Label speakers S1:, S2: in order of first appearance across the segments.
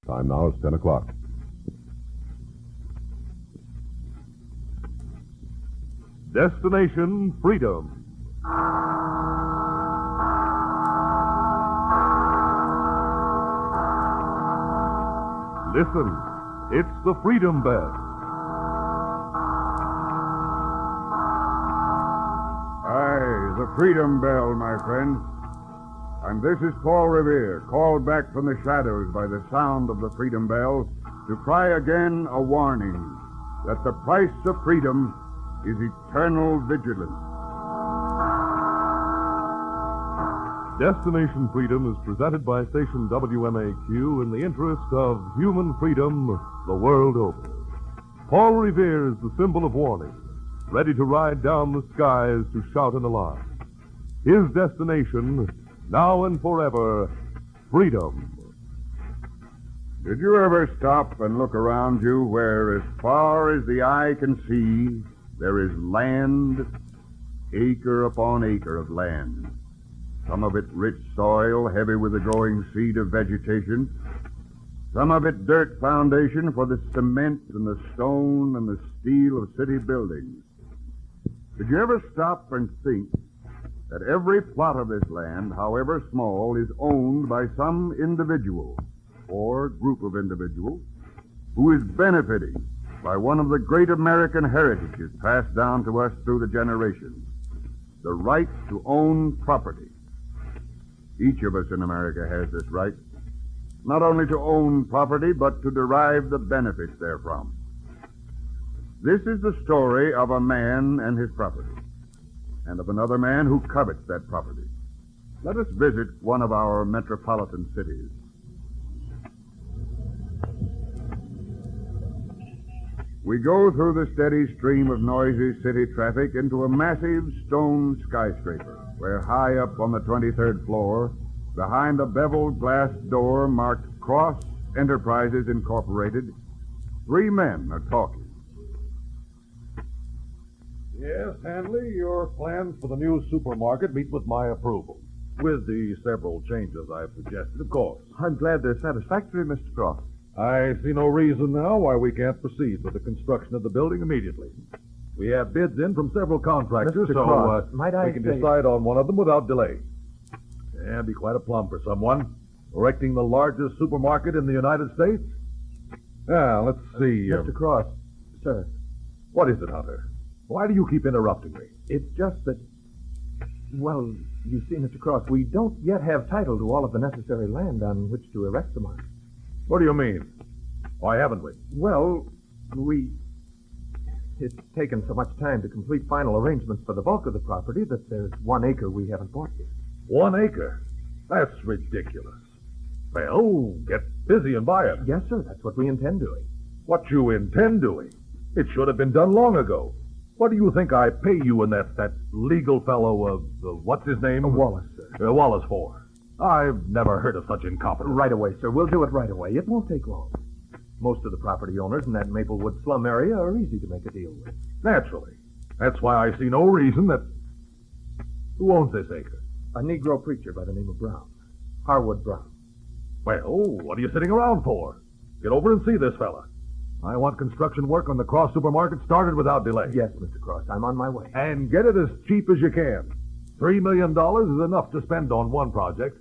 S1: Time now is 10 o'clock.
S2: Destination Freedom. Listen, it's the Freedom Bell.
S3: Aye, the Freedom Bell, my friends. And this is Paul Revere, called back from the shadows by the sound of the Freedom Bell to cry again a warning that the price of freedom is eternal vigilance.
S2: Destination Freedom is presented by station WMAQ in the interest of human freedom the world over. Paul Revere is the symbol of warning, ready to ride down the skies to shout an alarm. His destination, now and forever, freedom.
S3: Did you ever stop and look around you where, as far as the eye can see, there is land, acre upon acre of land? Some of it rich soil, heavy with the growing seed of vegetation. Some of it dirt foundation for the cement and the stone and the steel of city buildings. Did you ever stop and think that every plot of this land, however small, is owned by some individual or group of individuals who is benefiting by one of the great American heritages passed down to us through the generations, the right to own property? Each of us in America has this right, not only to own property, but to derive the benefits therefrom. This is the story of a man and his property, and of another man who covets that property. Let us visit one of our metropolitan cities. We go through the steady stream of noisy city traffic into a massive stone skyscraper, where high up on the 23rd floor, behind a beveled glass door marked Cross Enterprises Incorporated, three men are talking.
S4: Yes, Handley, your plans for the new supermarket meet with my approval, with the several changes I've suggested, of course.
S5: I'm glad they're satisfactory, Mr. Cross.
S4: I see no reason now why we can't proceed with the construction of the building immediately. We have bids in from several contractors,
S5: Mr.
S4: so
S5: Cross, might I
S4: we can
S5: say-
S4: decide on one of them without delay. Yeah, be quite a plum for someone. Erecting the largest supermarket in the United States? Now, let's see.
S5: Mr. Cross, sir,
S4: What is it, Hunter? Why do you keep interrupting me?
S5: it's just that, well, you see, Mr. Cross, we don't yet have title to all of the necessary land on which to erect the market.
S4: What do you mean? Why haven't we?
S5: Well, it's taken so much time to complete final arrangements for the bulk of the property that there's 1 acre we haven't bought yet.
S4: 1 acre? That's ridiculous. Well, get busy and buy it.
S5: Yes, sir, that's what we intend doing.
S4: What you intend doing? It should have been done long ago. What do you think I pay you and that legal fellow, what's his name?
S5: Wallace, sir.
S4: Wallace for? I've never heard of such incompetence.
S5: Right away, sir. We'll do it right away. It won't take long. Most of the property owners in that Maplewood slum area are easy to make a deal with.
S4: Naturally. That's why I see no reason that... Who owns this acre?
S5: A Negro preacher by the name of Brown. Harwood Brown.
S4: Well, what are you sitting around for? Get over and see this fella. I want construction work on the Cross Supermarket started without delay.
S5: Yes, Mr. Cross, I'm on my way.
S4: And get it as cheap as you can. $3 million is enough to spend on one project.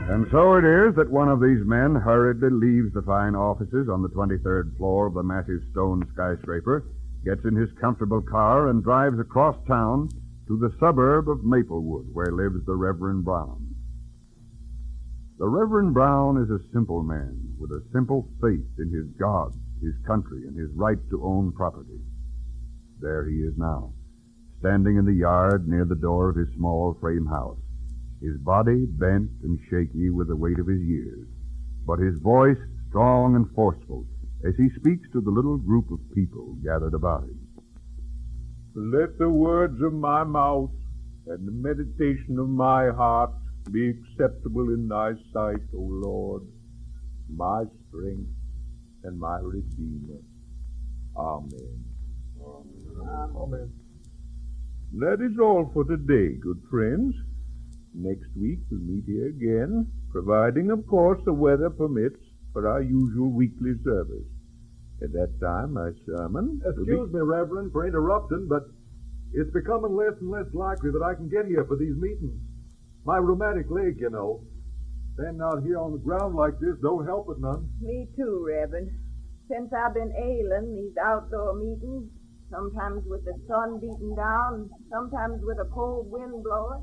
S3: And so it is that one of these men hurriedly leaves the fine offices on the 23rd floor of the massive stone skyscraper, gets in his comfortable car, and drives across town to the suburb of Maplewood, where lives the Reverend Brown. The Reverend Brown is a simple man with a simple faith in his God, his country, and his right to own property. There he is now, standing in the yard near the door of his small frame house, his body bent and shaky with the weight of his years, but his voice strong and forceful as he speaks to the little group of people gathered about him.
S6: Let the words of my mouth and the meditation of my heart be acceptable in thy sight, O Lord, my strength and my Redeemer. Amen.
S5: Amen.
S6: That is all for today, good friends. Next week we'll meet here again, providing, of course, the weather permits, for our usual weekly service. At that time, my sermon...
S4: Excuse me, Reverend, for interrupting, but it's becoming less and less likely that I can get here for these meetings. My rheumatic leg, you know. Standing out here on the ground like this don't help it none.
S1: Me too, Reverend. Since I've been ailing, these outdoor meetings, sometimes with the sun beating down, sometimes with a cold wind blowing,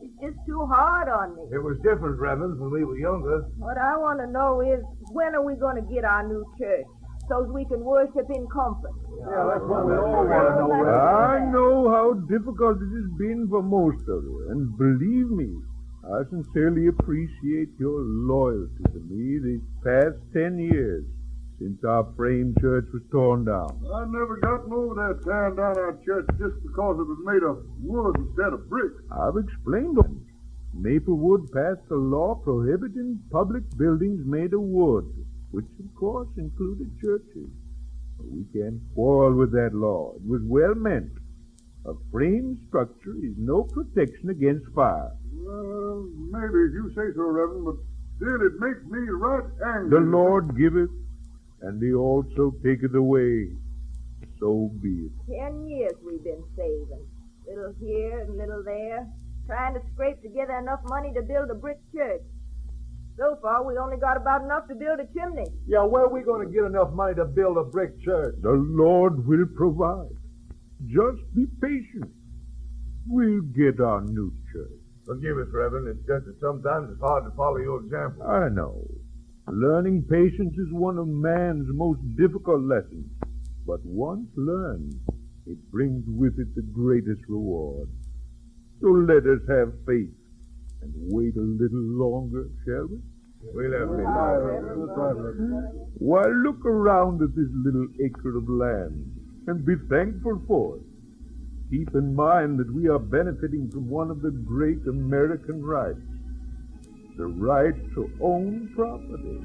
S1: it's just too hard on me.
S4: It was different, Reverend, when we were younger.
S1: What I want to know is, when are we going to get our new church, so we can worship in comfort?
S4: Yeah, that's what we all want to know, Reverend.
S6: I know how difficult it has been for most of you, and believe me, I sincerely appreciate your loyalty to me these past 10 years, since our frame church was torn down.
S3: I never gotten over that tearing down our church just because it was made of wood instead of brick.
S6: I've explained it. Maplewood passed a law prohibiting public buildings made of wood, which of course included churches. But we can't quarrel with that law. It was well meant. A frame structure is no protection against fire.
S3: Well, maybe if you say so, Reverend, but still it makes me right angry.
S6: The Lord giveth, and he also taketh away. So be it.
S1: 10 years we've been saving. Little here and little there, trying to scrape together enough money to build a brick church. So far, we only got about enough to build a chimney.
S4: Yeah, where are we going to get enough money to build a brick church?
S6: The Lord will provide. Just be patient. We'll get our new church.
S2: Forgive us, Reverend. It's just that sometimes it's hard to follow your example.
S6: I know. Learning patience is one of man's most difficult lessons. But once learned, it brings with it the greatest reward. So let us have faith and wait a little longer, shall we?
S2: We'll have faith.
S6: Why, look around at this little acre of land and be thankful for it. Keep in mind that we are benefiting from one of the great American rights, the right to own property.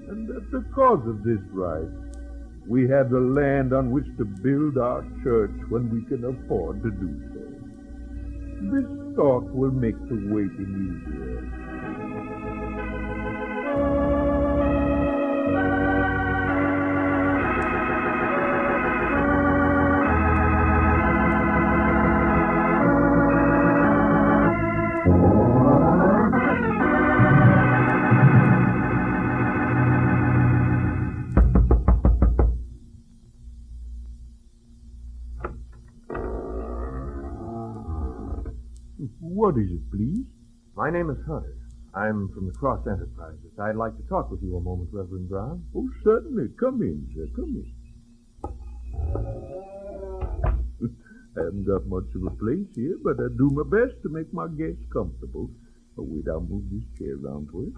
S6: And that because of this right, we have the land on which to build our church when we can afford to do so. This thought will make the waiting easier. What is it, please?
S5: My name is Hunter. I'm from the Cross Enterprises. I'd like to talk with you a moment, Reverend Brown.
S6: Oh, certainly. Come in, sir. Come in. I haven't got much of a place here, but I do my best to make my guests comfortable. Oh, wait, I'll move this chair around for you.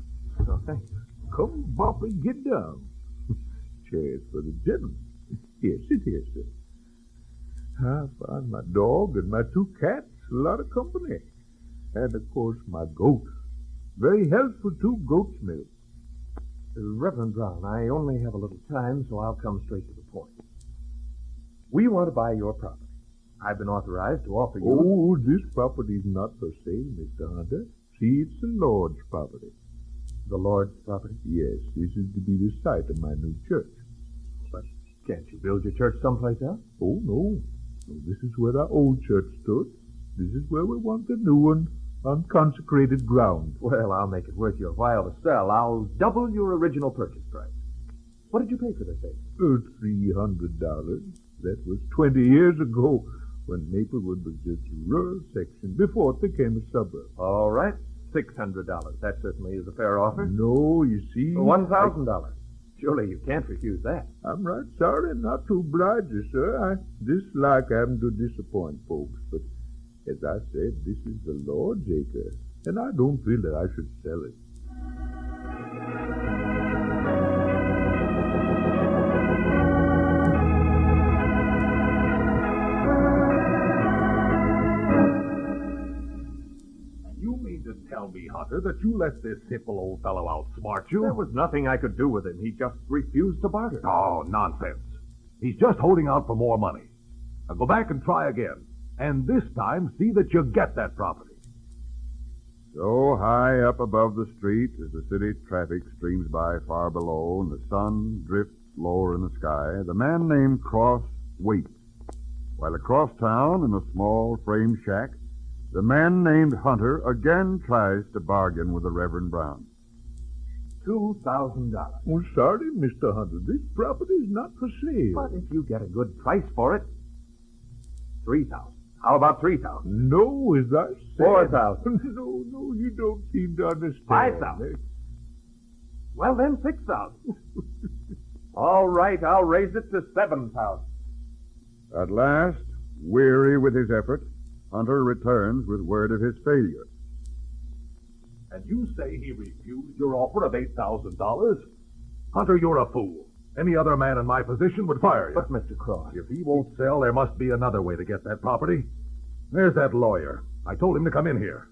S5: Oh, thanks.
S6: Come, Boppy, get down. Chairs for the gentlemen. Here, sit here, sir. I found my dog and my 2 cats, a lot of company. And, of course, my goat. Very healthful, too, goat's milk.
S5: Reverend Brown, I only have a little time, so I'll come straight to the point. We want to buy your property. I've been authorized to offer you...
S6: Oh, this property's not for sale, Mr. Hunter. See, it's the Lord's property.
S5: The Lord's property?
S6: Yes, this is to be the site of my new church.
S5: But can't you build your church someplace else?
S6: Oh, no. No, this is where our old church stood. This is where we want the new one, on consecrated ground.
S5: Well, I'll make it worth your while to sell. I'll double your original purchase price. What did you pay for this acre?
S6: $300. That was 20 years ago, when Maplewood was just a rural section before it became a suburb.
S5: All right, $600. That certainly is a fair offer.
S6: No, you see...
S5: $1,000. Surely you can't refuse that.
S6: I'm right sorry not to oblige you, sir. I dislike having to disappoint folks, but as I said, this is the Lord's acre, and I don't feel that I should sell it.
S4: You mean to tell me, Hunter, that you let this simple old fellow outsmart you?
S5: There was nothing I could do with him. He just refused to barter.
S4: Oh, nonsense. He's just holding out for more money. Now go back and try again.
S2: And this time, see that you get that property.
S3: So high up above the street as the city traffic streams by far below and the sun drifts lower in the sky, the man named Cross waits. While across town in a small frame shack, the man named Hunter again tries to bargain with the Reverend Brown.
S5: $2,000.
S6: Oh, sorry, Mr. Hunter. This property is not for sale.
S5: But if you get a good price for it, $3,000. How about $3,000?
S6: No, as I said.
S5: $4,000.
S6: No, you don't seem to understand.
S5: $5,000. Well, then $6,000. All right, I'll raise it to $7,000.
S3: At last, weary with his effort, Hunter returns with word of his failure.
S2: And you say he refused your offer of $8,000? Hunter, you're a fool. Any other man in my position would fire you.
S5: But, Mr. Cross,
S2: If he won't sell, there must be another way to get that property. There's that lawyer. I told him to come in here.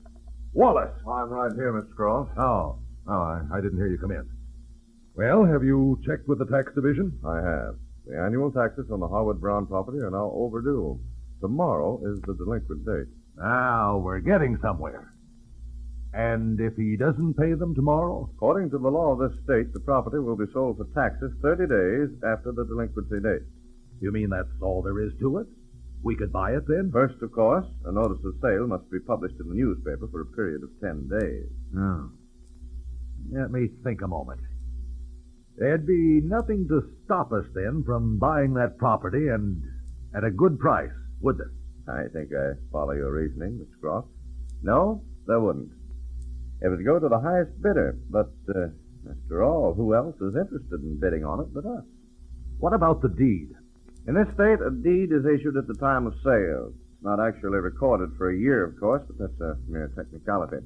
S2: Wallace!
S5: I'm right here, Mr. Cross.
S2: Oh, I didn't hear you come in. Well, have you checked with the tax division?
S7: I have. The annual taxes on the Harwood Brown property are now overdue. Tomorrow is the delinquent date.
S2: Now, we're getting somewhere. And if he doesn't pay them tomorrow?
S7: According to the law of this state, the property will be sold for taxes 30 days after the delinquency date.
S2: You mean that's all there is to it? We could buy it then?
S7: First, of course, a notice of sale must be published in the newspaper for a period of 10 days.
S2: Oh. Let me think a moment. There'd be nothing to stop us then from buying that property and at a good price, would there?
S7: I think I follow your reasoning, Mr. Cross. No, there wouldn't. It would go to the highest bidder, but, after all, who else is interested in bidding on it but us?
S2: What about the deed?
S7: In this state, a deed is issued at the time of sale. It's not actually recorded for a year, of course, but that's a mere technicality.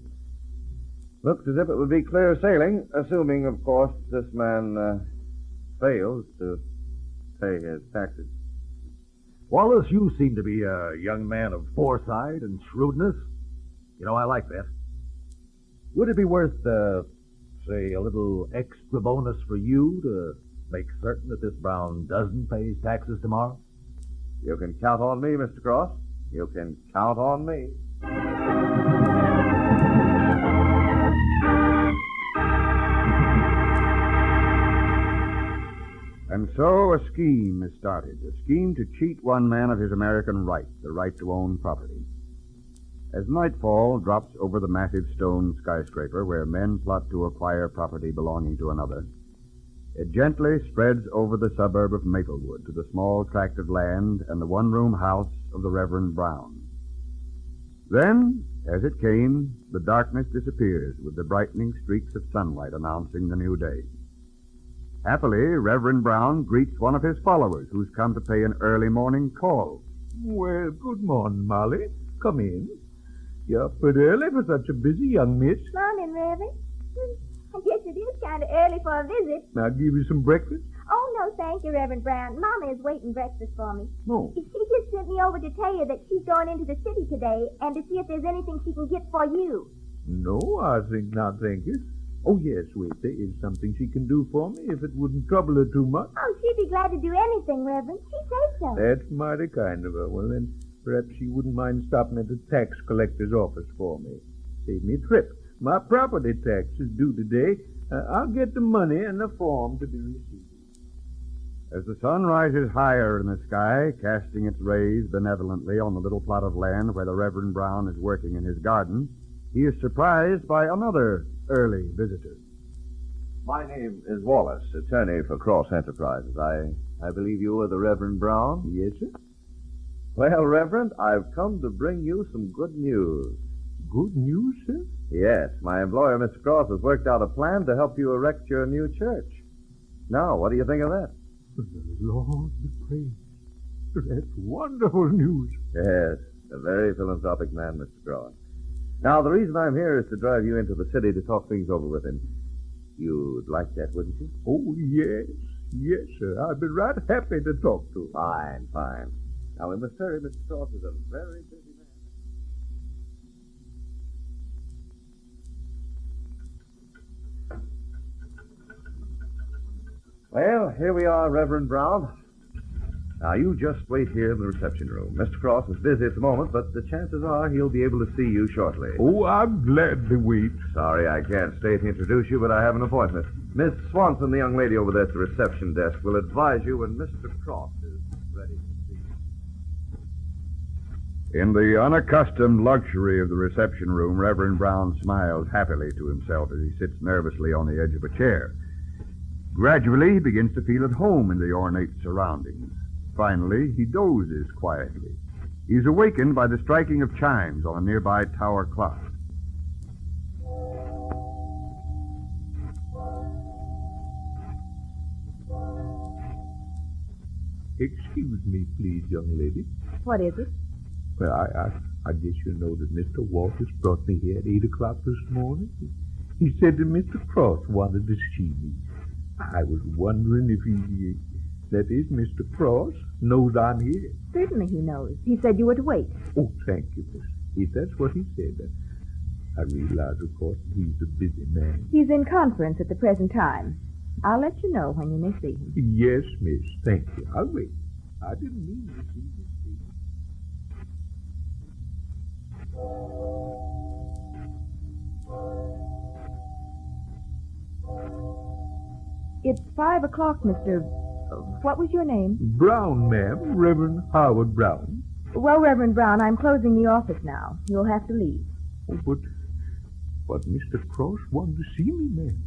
S7: Looks as if it would be clear sailing, assuming, of course, this man fails to pay his taxes.
S2: Wallace, you seem to be a young man of foresight and shrewdness. You know, I like that. Would it be worth, say, a little extra bonus for you to make certain that this Brown doesn't pay his taxes tomorrow?
S7: You can count on me, Mr. Cross. You can count on me.
S3: And so a scheme is started, a scheme to cheat one man of his American right, the right to own property. As nightfall drops over the massive stone skyscraper where men plot to acquire property belonging to another, it gently spreads over the suburb of Maplewood to the small tract of land and the one-room house of the Reverend Brown. Then, as it came, the darkness disappears with the brightening streaks of sunlight announcing the new day. Happily, Reverend Brown greets one of his followers who's come to pay an early morning call.
S6: Well, good morning, Molly. Come in. You're up pretty early for such a busy young miss.
S8: Morning, Reverend. I guess it is kind of early for a visit.
S6: Now, give you some breakfast?
S8: Oh, no, thank you, Reverend Brown. Mama is waiting breakfast for me.
S6: No.
S8: She just sent me over to tell you that she's going into the city today and to see if there's anything she can get for you.
S6: No, I think not, thank you. Oh, yes, wait, there is something she can do for me if it wouldn't trouble her too much.
S8: Oh, she'd be glad to do anything, Reverend. She said so.
S6: That's mighty kind of her. Well, then, perhaps she wouldn't mind stopping at the tax collector's office for me. Save me a trip. My property tax is due today. I'll get the money and the form to be received.
S3: As the sun rises higher in the sky, casting its rays benevolently on the little plot of land where the Reverend Brown is working in his garden, he is surprised by another early visitor.
S7: My name is Wallace, attorney for Cross Enterprises. I believe you are the Reverend Brown?
S6: Yes, sir.
S7: Well, Reverend, I've come to bring you some good news.
S6: Good news, sir?
S7: Yes, my employer, Mr. Cross, has worked out a plan to help you erect your new church. Now, what do you think of that?
S6: The Lord be praised. That's wonderful news.
S7: Yes, a very philanthropic man, Mr. Cross. Now, the reason I'm here is to drive you into the city to talk things over with him. You'd like that, wouldn't you?
S6: Oh, yes. Yes, sir. I'd be right happy to talk to him.
S7: Fine, fine. Now, we must hurry. Mr. Cross is a very busy man. Well, here we are, Reverend Brown. Now, you just wait here in the reception room. Mr. Cross is busy at the moment, but the chances are he'll be able to see you shortly.
S6: Oh, I'm glad to wait.
S7: Sorry I can't stay to introduce you, but I have an appointment. Miss Swanson, the young lady over there at the reception desk, will advise you when Mr. Cross is ready to see you.
S3: In the unaccustomed luxury of the reception room, Reverend Brown smiles happily to himself as he sits nervously on the edge of a chair. Gradually, he begins to feel at home in the ornate surroundings. Finally, he dozes quietly. He's awakened by the striking of chimes on a nearby tower clock.
S6: Excuse me, please, young lady.
S8: What is it?
S6: Well, I guess you know that Mr. Walters brought me here at 8 o'clock this morning. He said that Mr. Cross wanted to see me. I was wondering if that is, Mr. Cross knows I'm here.
S8: Certainly he knows. He said you were to wait.
S6: Oh, thank you, miss. If that's what he said, I realize, of course, that he's a busy man.
S8: He's in conference at the present time. I'll let you know when you may see him.
S6: Yes, miss. Thank you. I'll wait. I didn't mean to see you.
S8: It's 5 o'clock, Mr. What was your name?
S6: Brown, ma'am. Reverend Howard Brown.
S8: Well, Reverend Brown, I'm closing the office now. You'll have to leave.
S6: Oh, but Mr. Cross wanted to see me, ma'am.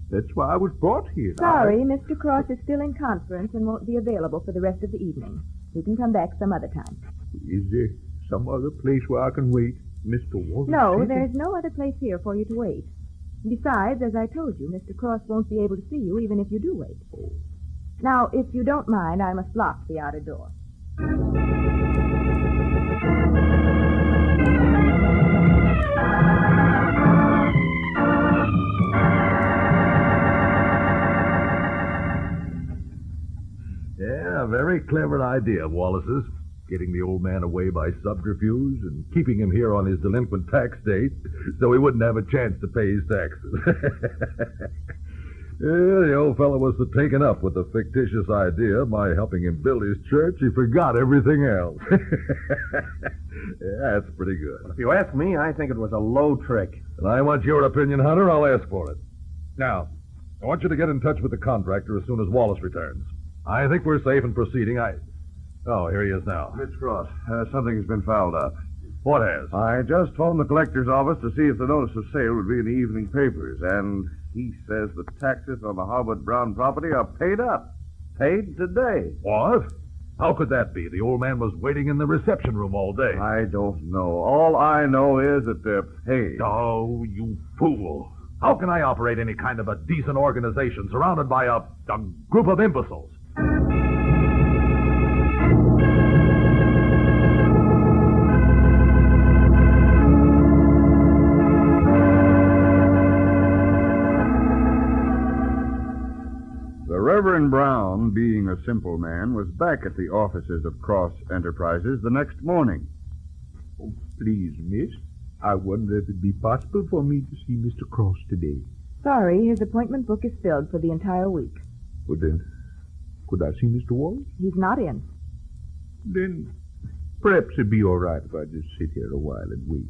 S6: That's why I was brought here.
S8: Sorry, Mr. Cross is still in conference and won't be available for the rest of the evening. You can come back some other time.
S6: Is there some other place where I can wait? Mr. Walters?
S8: No, there's no other place here for you to wait. Besides, as I told you, Mr. Cross won't be able to see you even if you do wait.
S6: Oh.
S8: Now, if you don't mind, I must lock the outer door.
S2: Yeah, very clever idea, Wallace's. Getting the old man away by subterfuge and keeping him here on his delinquent tax date so he wouldn't have a chance to pay his taxes. Yeah, the old fellow was so taken up with the fictitious idea of my helping him build his church, he forgot everything else. Yeah, that's pretty good.
S5: If you ask me, I think it was a low trick.
S2: And I want your opinion, Hunter. I'll ask for it. Now, I want you to get in touch with the contractor as soon as Wallace returns. I think we're safe in proceeding. Oh, here he is now.
S7: Mr. Cross, something has been fouled up.
S2: What has?
S7: I just phoned the collector's office to see if the notice of sale would be in the evening papers, and he says the taxes on the Howard Brown property are paid up. Paid today.
S2: What? How could that be? The old man was waiting in the reception room all day.
S7: I don't know. All I know is that they're paid.
S2: Oh, you fool. How can I operate any kind of a decent organization surrounded by a group of imbeciles?
S3: Reverend Brown, being a simple man, was back at the offices of Cross Enterprises the next morning.
S6: Oh, please, miss. I wonder if it'd be possible for me to see Mr. Cross today.
S8: Sorry, his appointment book is filled for the entire week.
S6: Well, then, could I see Mr. Walters?
S8: He's not in.
S6: Then, perhaps it'd be all right if I just sit here a while and wait.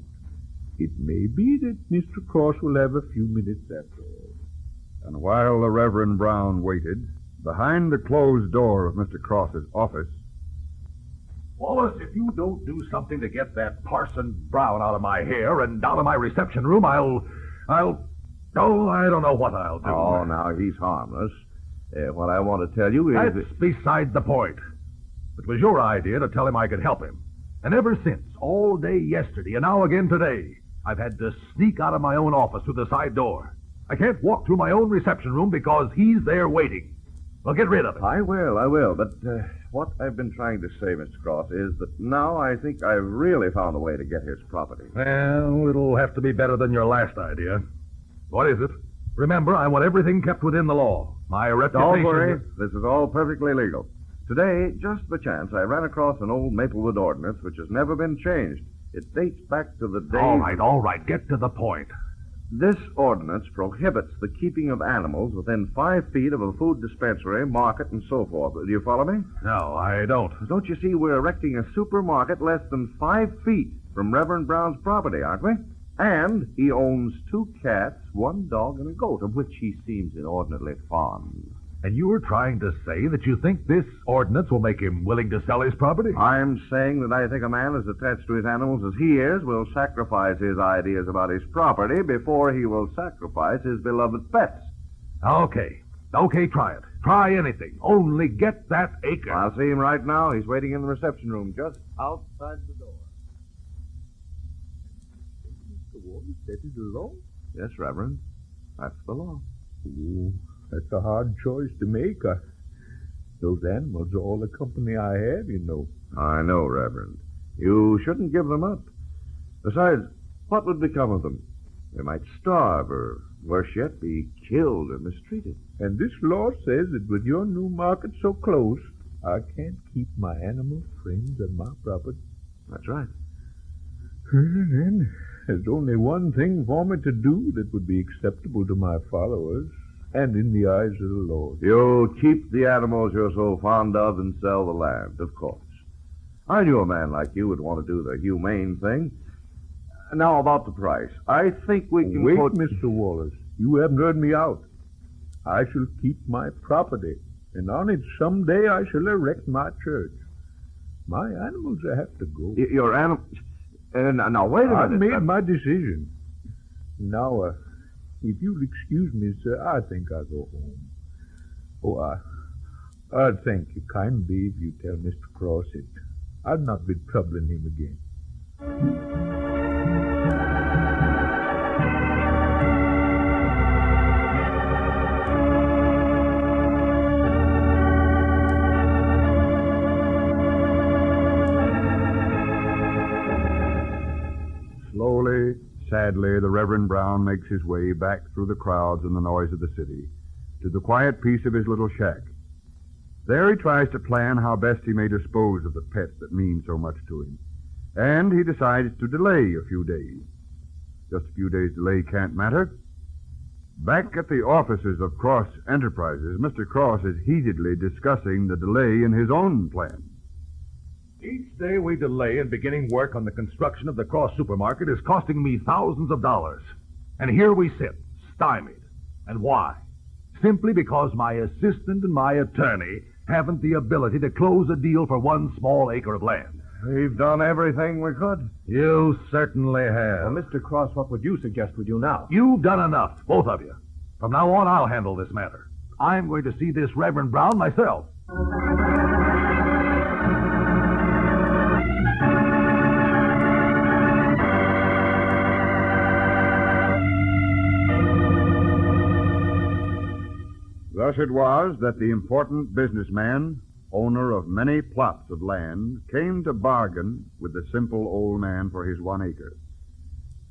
S6: It may be that Mr. Cross will have a few minutes after all.
S3: And while the Reverend Brown waited, behind the closed door of Mr. Cross's office...
S2: Wallace, if you don't do something to get that Parson Brown out of my hair and out of my reception room, Oh, I don't know what I'll do.
S7: Oh, now, he's harmless. What I want to tell you is...
S2: That's beside the point. It was your idea to tell him I could help him. And ever since, all day yesterday and now again today, I've had to sneak out of my own office through the side door. I can't walk through my own reception room because he's there waiting. Well, get rid of it.
S7: I will. But what I've been trying to say, Mr. Cross, is that now I think I've really found a way to get his property.
S2: Well, it'll have to be better than your last idea. What is it? Remember, I want everything kept within the law. My reputation...
S7: Don't worry. This is all perfectly legal. Today, just by chance, I ran across an old Maplewood ordinance which has never been changed. It dates back to the days...
S2: All right. Get to the point.
S7: This ordinance prohibits the keeping of animals within 5 feet of a food dispensary, market, and so forth. Do you follow me?
S2: No, I don't.
S7: Don't you see we're erecting a supermarket less than 5 feet from Reverend Brown's property, aren't we? And he owns 2 cats, 1 dog, and a goat, of which he seems inordinately fond.
S2: And you were trying to say that you think this ordinance will make him willing to sell his property?
S7: I'm saying that I think a man as attached to his animals as he is will sacrifice his ideas about his property before he will sacrifice his beloved pets.
S2: Okay. Okay, try it. Try anything. Only get that acre.
S7: I'll see him right now. He's waiting in the reception room just outside the door.
S6: Mr. Wallace, that is the law?
S7: Yes, Reverend. That's the law.
S6: Oh, that's a hard choice to make. Those animals are all the company I have, you know.
S7: I know, Reverend. You shouldn't give them up. Besides, what would become of them? They might starve or, worse yet, be killed or mistreated.
S6: And this law says that with your new market so close, I can't keep my animal friends on my property.
S7: That's right.
S6: Then there's only one thing for me to do that would be acceptable to my followers and in the eyes of the Lord.
S7: You'll keep the animals you're so fond of and sell the land, of course. I knew a man like you would want to do the humane thing. Now, about the price. I think we can
S6: Wait,
S7: quote...
S6: Mr. Wallace. You haven't heard me out. I shall keep my property, and on it someday I shall erect my church. My animals have to go.
S7: Your animals... now, wait a minute.
S6: I've made my decision. Now, if you'll excuse me, sir, I think I'll go home. Oh, I'd thank you kindly if you tell Mr. Cross it. I'd not be troubling him again.
S3: Slowly, sadly, the Reverend Brown makes his way back through the crowds and the noise of the city to the quiet peace of his little shack. There he tries to plan how best he may dispose of the pets that mean so much to him. And he decides to delay a few days. Just a few days' delay can't matter. Back at the offices of Cross Enterprises, Mr. Cross is heatedly discussing the delay in his own plan.
S2: Each day we delay in beginning work on the construction of the Cross Supermarket is costing me thousands of dollars. And here we sit, stymied. And why? Simply because my assistant and my attorney haven't the ability to close a deal for 1 small acre of land.
S7: We've done everything we could.
S2: You certainly have.
S5: Well, Mr. Cross, what would you suggest we do now?
S2: You've done enough, both of you. From now on, I'll handle this matter. I'm going to see this Reverend Brown myself.
S3: Thus it was that the important businessman, owner of many plots of land, came to bargain with the simple old man for his 1 acre.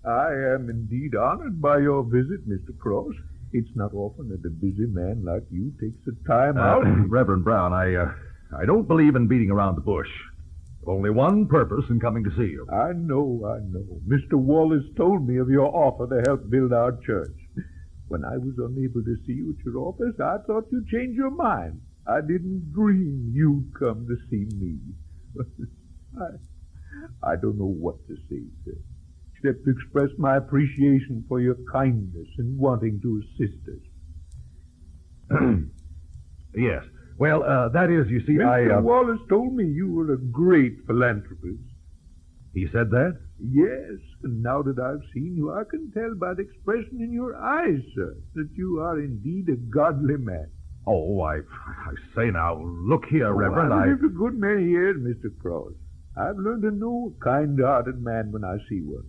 S6: I am indeed honored by your visit, Mr. Cross. It's not often that a busy man like you takes the time out.
S2: Reverend Brown, I don't believe in beating around the bush. Only one purpose in coming to see you.
S6: I know. Mr. Wallace told me of your offer to help build our church. When I was unable to see you at your office, I thought you'd change your mind. I didn't dream you'd come to see me. I don't know what to say, sir, except to express my appreciation for your kindness in wanting to assist us.
S2: Yes. Well, that is, you see,
S6: Mr. Wallace told me you were a great philanthropist.
S2: He said that?
S6: Yes, and now that I've seen you, I can tell by the expression in your eyes, sir, that you are indeed a godly man.
S2: Oh, I say now, look here, Reverend,
S6: I've lived a good many years, Mr. Cross. I've learned to know a kind-hearted man when I see one.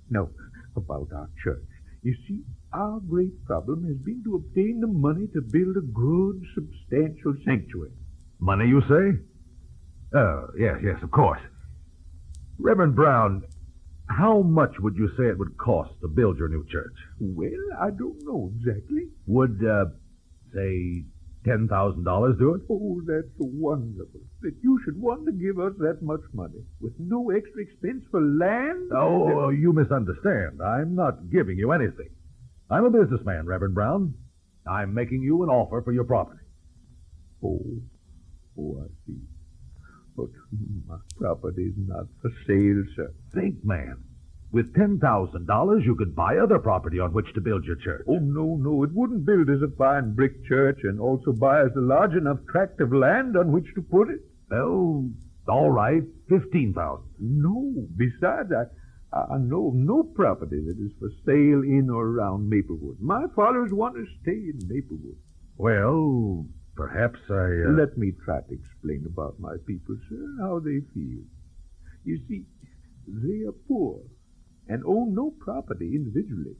S6: Now, about our church. You see, our great problem has been to obtain the money to build a good, substantial sanctuary.
S2: Money, you say? Yes, of course. Reverend Brown, how much would you say it would cost to build your new church?
S6: Well, I don't know exactly.
S2: Would, say,
S9: $10,000 do it?
S6: Oh, that's wonderful. That you should want to give us that much money with no extra expense for land?
S9: Oh, you misunderstand. I'm not giving you anything. I'm a businessman, Reverend Brown. I'm making you an offer for your property.
S6: Oh, I see. But my property's not for sale, sir.
S9: Think, man. With $10,000, you could buy other property on which to build your church.
S6: Oh, no. It wouldn't build us a fine brick church and also buy us a large enough tract of land on which to put it.
S9: Well, all right, $15,000.
S6: No. Besides, I know of no property that is for sale in or around Maplewood. My followers want to stay in Maplewood.
S9: Well, perhaps I...
S6: Let me try to explain about my people, sir, how they feel. You see, they are poor and own no property individually.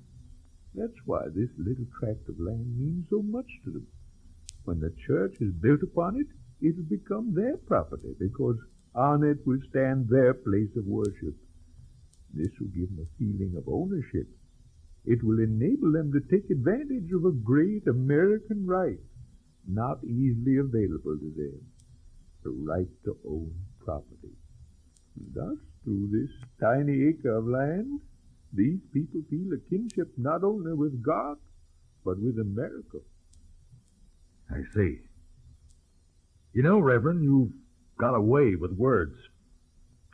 S6: That's why this little tract of land means so much to them. When the church is built upon it, it'll become their property because on it will stand their place of worship. This will give them a feeling of ownership. It will enable them to take advantage of a great American right, not easily available to them, the right to own property. Thus, through this tiny acre of land, these people feel a kinship not only with God, but with America.
S9: I see. You know, Reverend, you've got a way with words.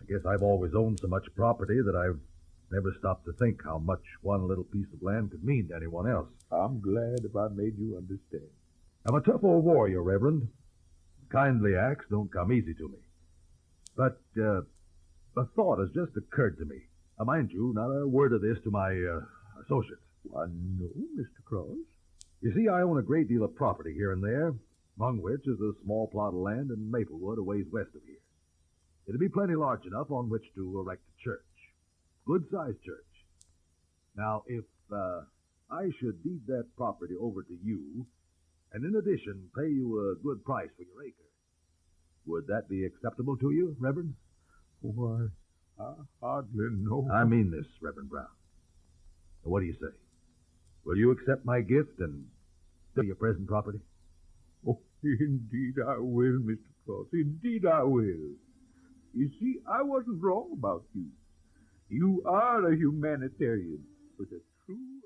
S9: I guess I've always owned so much property that I've never stopped to think how much one little piece of land could mean to anyone else.
S6: I'm glad if I made you understand.
S9: I'm a tough old warrior, Reverend. Kindly acts don't come easy to me. But, a thought has just occurred to me. Now, mind you, not a word of this to my associates.
S6: Why, no, Mr. Cross.
S9: You see, I own a great deal of property here and there, among which is a small plot of land in Maplewood a ways west of here. It'd be plenty large enough on which to erect a church. Good-sized church. Now, if I should deed that property over to you, and in addition pay you a good price for your acre, would that be acceptable to you, Reverend?
S6: Why, I hardly know.
S9: I mean this, Reverend Brown. Now, what do you say? Will you accept my gift and sell your present property?
S6: Oh, indeed I will, Mr. Cross. Indeed I will. You see, I wasn't wrong about you. You are a humanitarian with a true